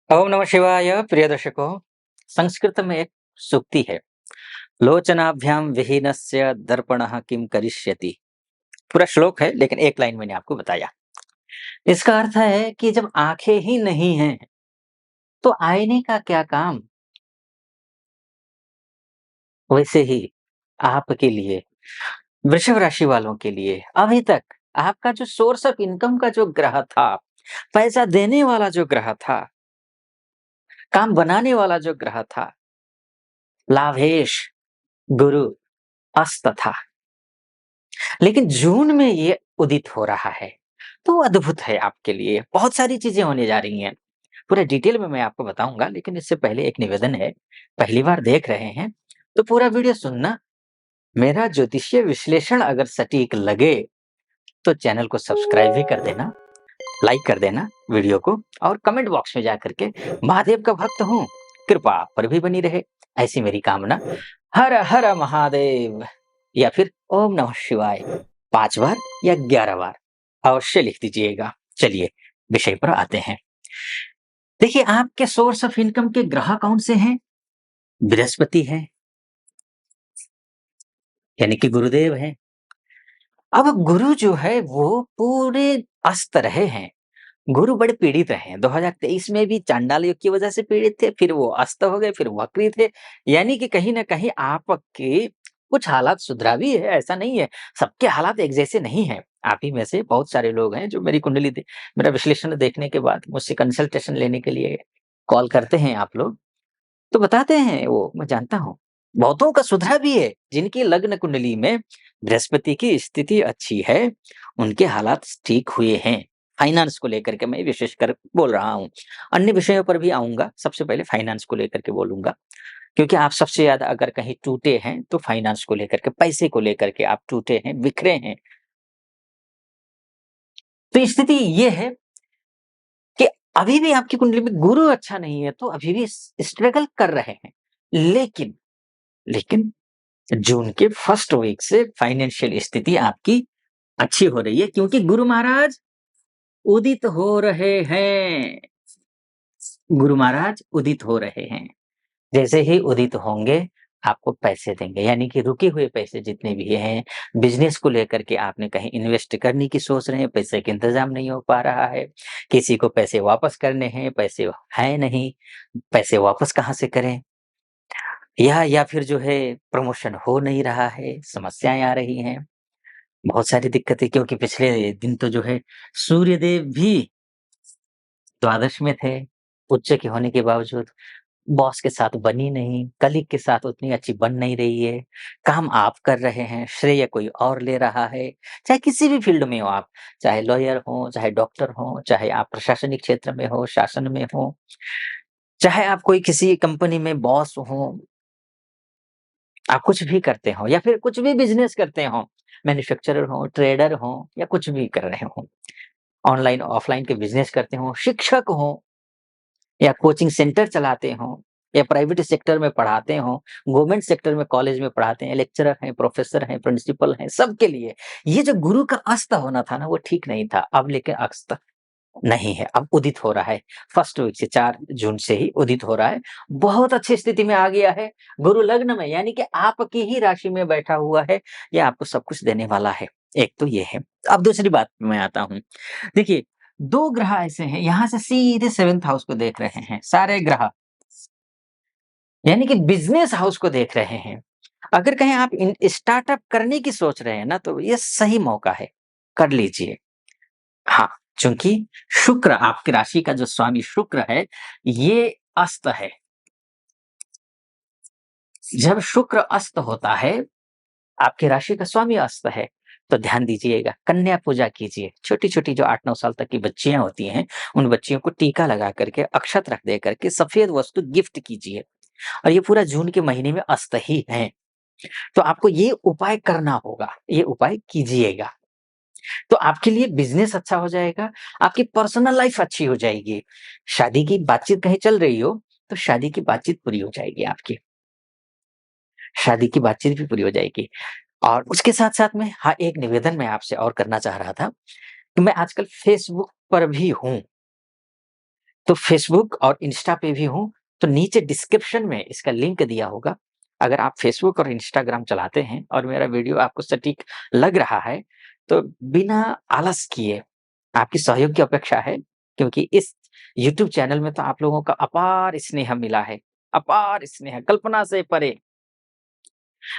ओम नमः शिवाय। प्रिय दर्शकों, संस्कृत में एक सूक्ति है, लोचनाभ्याम विहीनस्य दर्पणः किम करिष्यति। पूरा श्लोक है लेकिन एक लाइन मैंने आपको बताया। इसका अर्थ है कि जब आंखें ही नहीं हैं तो आईने का क्या काम। वैसे ही आपके लिए, वृषभ राशि वालों के लिए अभी तक आपका जो सोर्स ऑफ इनकम का जो ग्रह था, पैसा देने वाला जो ग्रह था, काम बनाने वाला जो ग्रह था, लाभेश गुरु अस्त था। लेकिन जून में ये उदित हो रहा है, तो अद्भुत है आपके लिए। बहुत सारी चीज़ें होने जा रही हैं। पूरा डिटेल में मैं आपको बताऊँगा, लेकिन इससे पहले एक निवेदन है, पहली बार देख रहे हैं, तो पूरा वीडियो सुनना। मेरा ज्योतिषीय विश्लेषण अगर सटीक लगे, तो चैनल को सब्सक्राइब भी कर देना, लाइक कर देना वीडियो को और कमेंट बॉक्स में जाकर के महादेव का भक्त हूँ, कृपा आप पर भी बनी रहे, ऐसी मेरी कामना। हर हर महादेव या फिर ओम नमः शिवाय 5 बार या 11 बार अवश्य लिख दीजिएगा। चलिए विषय पर आते हैं। देखिए, आपके सोर्स ऑफ इनकम के ग्रह कौन से हैं? बृहस्पति है, यानी कि गुरुदेव हैं। अब गुरु जो है वो पूरे अस्त रहे हैं। गुरु बड़े पीड़ित रहे हैं। 2023 में भी चांडाल योग की वजह से पीड़ित थे, फिर वो अस्त हो गए, फिर वक्री थे। यानी कि कहीं न कहीं आपके कुछ हालात सुधरा भी है, ऐसा नहीं है। सबके हालात एक जैसे नहीं हैं। आप ही में से बहुत सारे लोग हैं जो मेरी कुंडली दे मेरा विश्लेषण देखने के बाद मुझसे कंसल्टेशन लेने के लिए कॉल करते हैं आप लोग, तो बताते हैं वो, मैं जानता हूँ। बहुतों का सुधरा भी है, जिनकी लग्न कुंडली में बृहस्पति की स्थिति अच्छी है, उनके हालात ठीक हुए हैं। फाइनेंस को लेकर के मैं विशेषकर बोल रहा हूँ। अन्य विषयों पर भी आऊँगा, सबसे पहले फाइनेंस को लेकर के बोलूँगा। क्योंकि आप सबसे ज़्यादा अगर कहीं टूटे हैं, तो फाइनेंस को लेकर के, पैसे को लेकर के आप टूटे हैं, बिखरे हैं। तो स्थिति ये है कि अभी भी आपकी कुंडली में गुरु अच्छा नहीं है, तो अभी भी स्ट्रगल कर रहे हैं। लेकिन लेकिन जून के फर्स्ट वीक से फाइनेंशियल स्थिति आपकी अच्छी हो रही है, क्योंकि गुरु महाराज उदित हो रहे हैं। गुरु महाराज उदित हो रहे हैं। जैसे ही उदित होंगे, आपको पैसे देंगे, यानी कि रुके हुए पैसे जितने भी हैं, बिज़नेस को लेकर के आपने कहीं इन्वेस्ट करने की सोच रहे हैं, पैसे का इंतज़ाम नहीं हो पा रहा है, किसी को पैसे वापस करने हैं, पैसे हैं नहीं, पैसे वापस कहाँ से करें? या फिर जो है प्रमोशन हो नहीं रहा है, समस्याएँ आ रही हैं। बहुत सारी दिक्कतें, क्योंकि पिछले दिन तो जो है सूर्यदेव भी द्वादश में थे, उच्च के होने के बावजूद। बॉस के साथ बनी नहीं, कलीग के साथ उतनी अच्छी बन नहीं रही है, काम आप कर रहे हैं, श्रेय कोई और ले रहा है। चाहे किसी भी फील्ड में हो आप, चाहे लॉयर हो, चाहे डॉक्टर हो, चाहे आप प्रशासनिक क्षेत्र में हो, शासन में हो, चाहे आप कोई किसी कंपनी में बॉस हो, आप कुछ भी करते हो या फिर कुछ भी बिज़नेस करते हो, मैन्युफैक्चरर हो, ट्रेडर हो या कुछ भी कर रहे हो। ऑनलाइन, ऑफलाइन के बिज़नेस करते हों, शिक्षक हों या कोचिंग सेंटर चलाते हों या प्राइवेट सेक्टर में पढ़ाते हों, गवर्नमेंट सेक्टर में कॉलेज में पढ़ाते हैं, लेक्चरर हैं, प्रोफ़ेसर हैं, प्रिंसिपल हैं, सबके लिए ये जो गुरु का अस्त होना था ना, वो ठीक नहीं था। अब लेकिन अस्त नहीं है, अब उदित हो रहा है। फर्स्ट वीक से 4 जून से ही उदित हो रहा है। बहुत अच्छी स्थिति में आ गया है। गुरु लग्न में, यानी कि आपकी ही राशि में बैठा हुआ है, ये आपको सब कुछ देने वाला है। एक तो ये है। अब दूसरी बात पे मैं आता हूँ। देखिए, 2 ग्रह ऐसे हैं, यहाँ से सीधे 7th हाउस को देख रहे हैं, सारे ग्रह, यानी कि बिज़नेस हाउस को देख रहे हैं। अगर कहीं आप इन स्टार्टअप करने की सोच रहे हैं ना, तो ये सही मौका है, कर लीजिए। हाँ, चूँकि शुक्र, आपकी राशि का जो स्वामी शुक्र है, ये अस्त है। जब शुक्र अस्त होता है, आपकी राशि का स्वामी अस्त है, तो ध्यान दीजिएगा, कन्या पूजा कीजिए। छोटी-छोटी जो 8-9 साल तक की बच्चियाँ होती हैं, उन बच्चियों को टीका लगा करके, अक्षत रख दे करके, सफ़ेद वस्तु गिफ्ट कीजिए। और ये पूरा जून के महीने में अस्त ही है, तो आपको ये उपाय करना होगा, ये उपाय कीजिएगा। तो आपके लिए बिज़नेस अच्छा हो जाएगा, आपकी पर्सनल लाइफ़ अच्छी हो जाएगी। शादी की बातचीत कहीं चल रही हो, तो शादी की बातचीत पूरी हो जाएगी आपकी। शादी की बातचीत भी पूरी हो जाएगी। और उसके साथ-साथ में हाँ, एक निवेदन मैं आपसे और करना चाह रहा था कि मैं आजकल फ़ेसबुक पर भी हूँ। तो फ़ेसबुक और इंस्टा पे भी हूँ, तो नीचे डिस्क्रिप्शन में इसका लिंक दिया होगा। अगर आप फ़ेसबुक और इंस्टाग्राम चलाते हैं और मेरा वीडियो आपको सटीक लग रहा है, तो बिना आलस किए आपकी सहयोग की अपेक्षा है, क्योंकि इस यूट्यूब चैनल में तो आप लोगों का अपार स्नेह मिला है, अपार स्नेह, कल्पना से परे।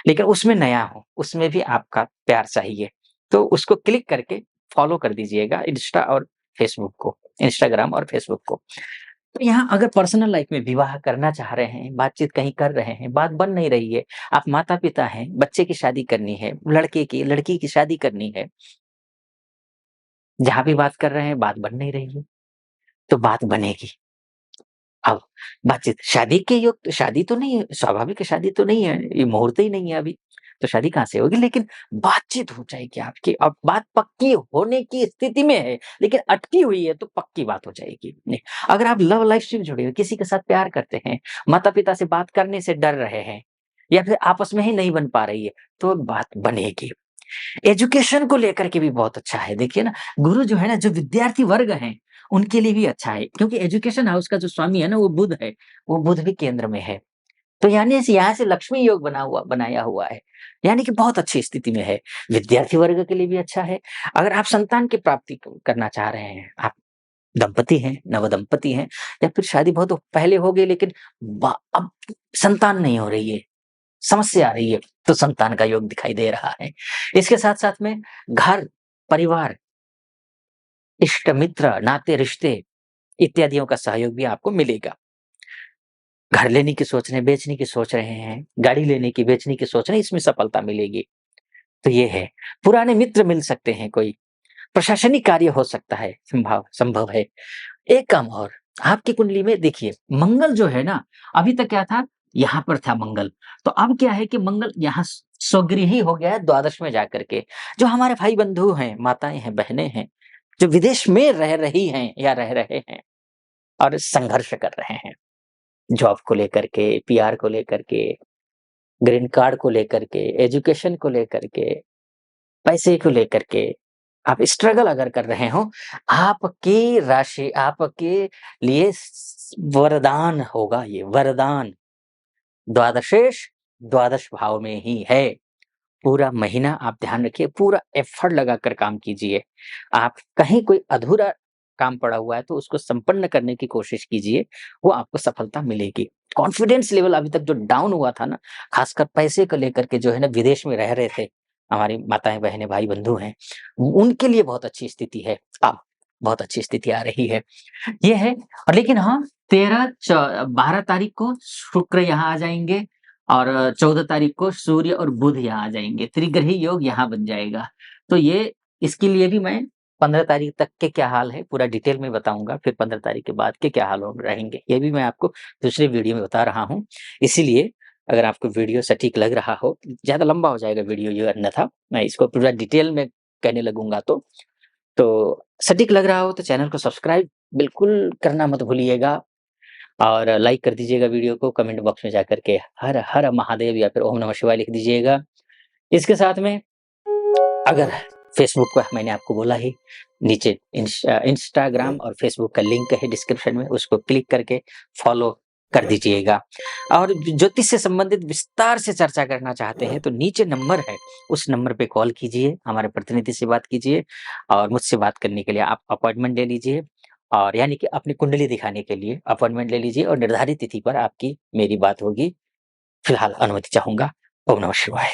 लेकिन उसमें नया हूँ, उसमें भी आपका प्यार चाहिए। तो उसको क्लिक करके फ़ॉलो कर दीजिएगा इंस्टाग्राम और फ़ेसबुक को। तो यहाँ अगर पर्सनल लाइफ़ में विवाह करना चाह रहे हैं, बातचीत कहीं कर रहे हैं, बात बन नहीं रही है, आप माता-पिता हैं, बच्चे की शादी करनी है, लड़के की, लड़की की शादी करनी है, जहाँ भी बात कर रहे हैं, बात बन नहीं रही है, तो बात बनेगी। अब बातचीत शादी के योग तो शादी तो नहीं है, स्वाभाविक है शादी तो नहीं है, ये मुहूर्त ही नहीं है अभी, तो शादी कहाँ से होगी? लेकिन बातचीत हो जाएगी आपकी, अब बात पक्की होने की स्थिति में है, लेकिन अटकी हुई है तो पक्की बात हो जाएगी। नहीं, अगर आप लव लाइफ से भी जुड़े हो, किसी के साथ प्यार करते हैं, माता-पिता से बात करने से डर रहे हैं या फिर आपस में ही नहीं बन पा रही है, तो बात बनेगी। एजुकेशन को लेकर के भी बहुत अच्छा है। देखिए ना, गुरु जो है ना, जो विद्यार्थी वर्ग हैं, उनके लिए भी अच्छा है क्योंकि एजुकेशन हाउस का जो स्वामी है ना, वो बुध है, वो बुध भी केंद्र में है। तो यानी से यहाँ से लक्ष्मी योग बनाया हुआ है, यानी कि बहुत अच्छी स्थिति में है। विद्यार्थी वर्ग के लिए भी अच्छा है। अगर आप संतान की प्राप्ति करना चाह रहे हैं, आप दंपति हैं, नवदंपति हैं या फिर शादी बहुत पहले हो गई लेकिन अब संतान नहीं हो रही है, समस्या आ रही है, तो संतान का योग दिखाई दे रहा है। इसके साथ-साथ में घर, परिवार, इष्ट मित्र, नाते रिश्ते इत्यादियों का सहयोग भी आपको मिलेगा। घर लेने की सोच रहे हैं, बेचने की सोच रहे हैं, गाड़ी लेने की, बेचने की सोच रहे हैं, इसमें सफलता मिलेगी। तो ये है। पुराने मित्र मिल सकते हैं कोई, प्रशासनिक कार्य हो सकता है, संभव संभव है। एक काम और, आपकी कुंडली में देखिए मंगल जो है ना, अभी तक क्या था? यहाँ पर था मंगल, तो अब क्या है कि मंगल यहाँ स्वगृही हो गया है द्वादश में जाकर के। जो हमारे भाई-बंधु हैं, माताएँ हैं, बहनें हैं, जो विदेश में रह रही हैं या रह रहे हैं और संघर्ष कर रहे हैं, जॉब को लेकर के, पीआर को लेकर के, ग्रीन कार्ड को लेकर के, एजुकेशन को लेकर के, पैसे को लेकर के, आप स्ट्रगल अगर कर रहे हो, आपकी राशि आपके लिए वरदान होगा ये, वरदान। द्वादशेष द्वादश भाव में ही है। पूरा महीना आप ध्यान रखिए, पूरा एफर्ट लगाकर काम कीजिए। आप कहीं कोई अधूरा काम पड़ा हुआ है तो उसको संपन्न करने की कोशिश कीजिए, वो आपको सफलता मिलेगी। कॉन्फिडेंस लेवल अभी तक जो डाउन हुआ था ना, खासकर पैसे को लेकर के जो है ना विदेश में रह रहे थे, हमारी माताएँ, बहनें, भाई-बंधु हैं, उनके लिए बहुत अच्छी स्थिति है। अब बहुत अच्छी स्थिति आ रही है। ये है और लेकिन हाँ, 12 तारीख को शुक्र यहाँ आ जाएँगे और 14 तारीख को सूर्य और बुध यहाँ आ जाएँगे। त्रिग्रही योग यहाँ बन जाएगा। तो ये इसके लिए भी मैं 15 तारीख तक के क्या हाल है, पूरा डिटेल में बताऊँगा। फिर 15 तारीख के बाद के क्या हाल हो रहेंगे, ये भी मैं आपको दूसरे वीडियो में बता रहा हूँ। इसीलिए अगर आपको वीडियो सटीक लग रहा हो, ज़्यादा लंबा हो जाएगा वीडियो ये अन्यथा मैं इसको पूरा डिटेल में कहने लगूँगा तो सटीक लग रहा हो तो चैनल को सब्सक्राइब बिल्कुल करना मत भूलिएगा और लाइक कर दीजिएगा वीडियो को, कमेंट बॉक्स में जाकर के हर हर महादेव या फिर ओम नमः शिवाय लिख दीजिएगा। इसके साथ में अगर फ़ेसबुक का मैंने आपको बोला ही, नीचे इंस्टाग्राम और फ़ेसबुक का लिंक है डिस्क्रिप्शन में, उसको क्लिक करके फ़ॉलो कर दीजिएगा। और ज्योतिष से संबंधित विस्तार से चर्चा करना चाहते हैं, तो नीचे नंबर है, उस नंबर पे कॉल कीजिए, हमारे प्रतिनिधि से बात कीजिए और मुझसे बात करने के लिए आप अपॉइंटमेंट ले लीजिए और यानी कि अपनी कुंडली दिखाने के लिए अपॉइंटमेंट ले लीजिए और निर्धारित तिथि पर आपकी मेरी बात होगी। फिलहाल अनुमति चाहूँगा। ओम नमः शिवाय।